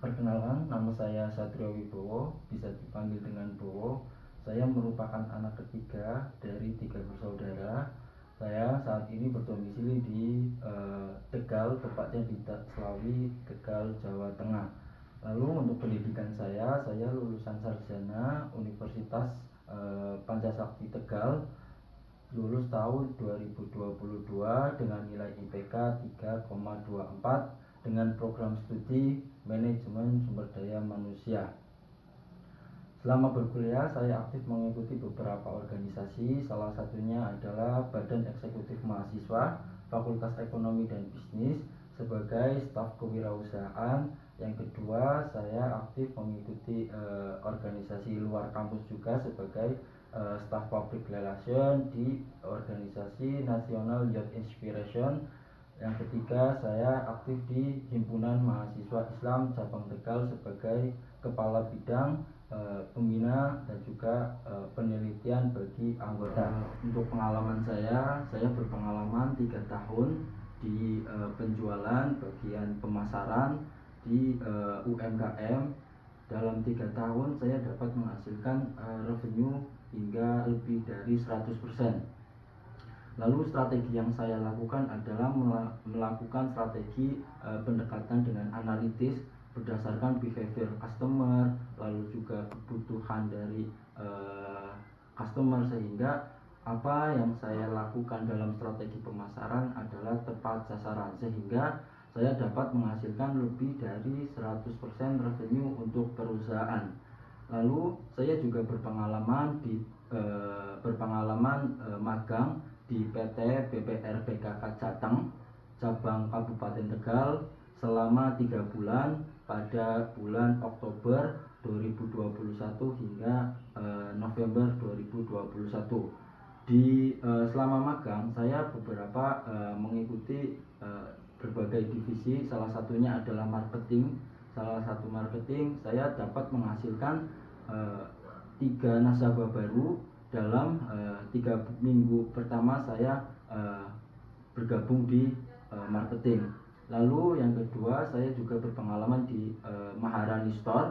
Perkenalkan, nama saya Satrio Wibowo, bisa dipanggil dengan Bowo. Saya merupakan anak ketiga dari 3 bersaudara. Saya saat ini berdomisili di Tegal, tepatnya di Selawi, Tegal, Jawa Tengah. Lalu untuk pendidikan saya lulusan sarjana Universitas Pancasakti Tegal, lulus tahun 2022 dengan nilai IPK 3,24 dengan program studi manajemen sumber daya manusia. Selama berkuliah, saya aktif mengikuti beberapa organisasi, salah satunya adalah Badan Eksekutif Mahasiswa Fakultas Ekonomi dan Bisnis sebagai staf kewirausahaan. Yang kedua, saya aktif mengikuti organisasi luar kampus juga sebagai staf public relation di organisasi National Youth Inspiration. Yang ketiga, saya aktif di Himpunan Mahasiswa Islam Cabang Tegal sebagai kepala bidang pembina dan juga penelitian bagi anggota. Untuk pengalaman saya berpengalaman 3 tahun di penjualan bagian pemasaran di UMKM. Dalam 3 tahun saya dapat menghasilkan revenue hingga lebih dari 100%. Lalu strategi yang saya lakukan adalah melakukan strategi pendekatan dengan analitis berdasarkan behavior customer, lalu juga kebutuhan dari customer, sehingga apa yang saya lakukan dalam strategi pemasaran adalah tepat sasaran, sehingga saya dapat menghasilkan lebih dari 100% revenue untuk perusahaan. Lalu saya juga berpengalaman magang di PT BPR PKK Jateng cabang Kabupaten Tegal selama 3 bulan pada bulan Oktober 2021 hingga November 2021. Selama magang saya beberapa mengikuti berbagai divisi, salah satunya adalah marketing. Salah satu marketing saya dapat menghasilkan 3 nasabah baru dalam 3 minggu pertama saya bergabung di marketing. Lalu yang kedua, saya juga berpengalaman di Maharani Store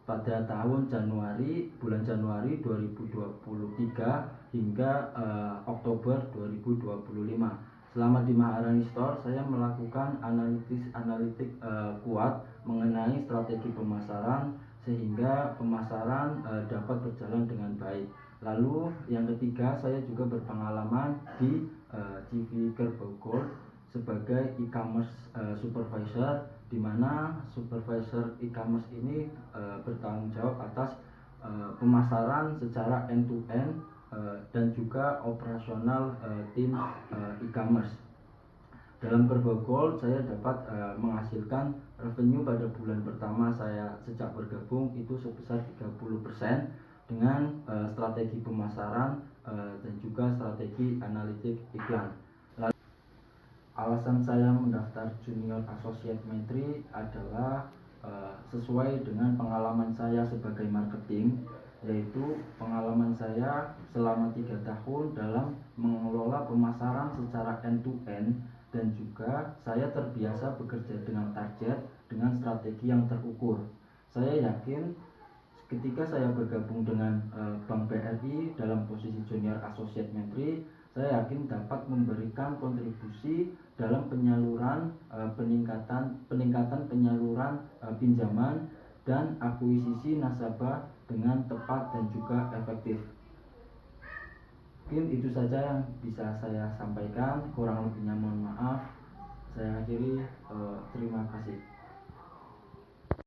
pada bulan Januari 2023 hingga Oktober 2025. Selama di Maharani Store, saya melakukan analitik kuat mengenai strategi pemasaran sehingga pemasaran dapat berjalan dengan baik. Lalu yang ketiga, saya juga berpengalaman di CV Kerbau Gold sebagai e-commerce supervisor, di mana supervisor e-commerce ini bertanggung jawab atas pemasaran secara end to end dan juga operasional tim e-commerce. Dalam Kerbau Gold saya dapat menghasilkan revenue pada bulan pertama saya sejak bergabung itu sebesar 30% dengan strategi pemasaran dan juga strategi analitik iklan. Alasan saya mendaftar Junior Associate Menteri adalah sesuai dengan pengalaman saya sebagai marketing, yaitu pengalaman saya selama 3 tahun dalam mengelola pemasaran secara end to end, dan juga saya terbiasa bekerja dengan target dengan strategi yang terukur. Saya yakin ketika saya bergabung dengan Bank BRI dalam posisi Junior Associate Menteri, saya yakin dapat memberikan kontribusi dalam penyaluran peningkatan penyaluran pinjaman dan akuisisi nasabah dengan tepat dan juga efektif. Mungkin itu saja yang bisa saya sampaikan, kurang lebihnya mohon maaf.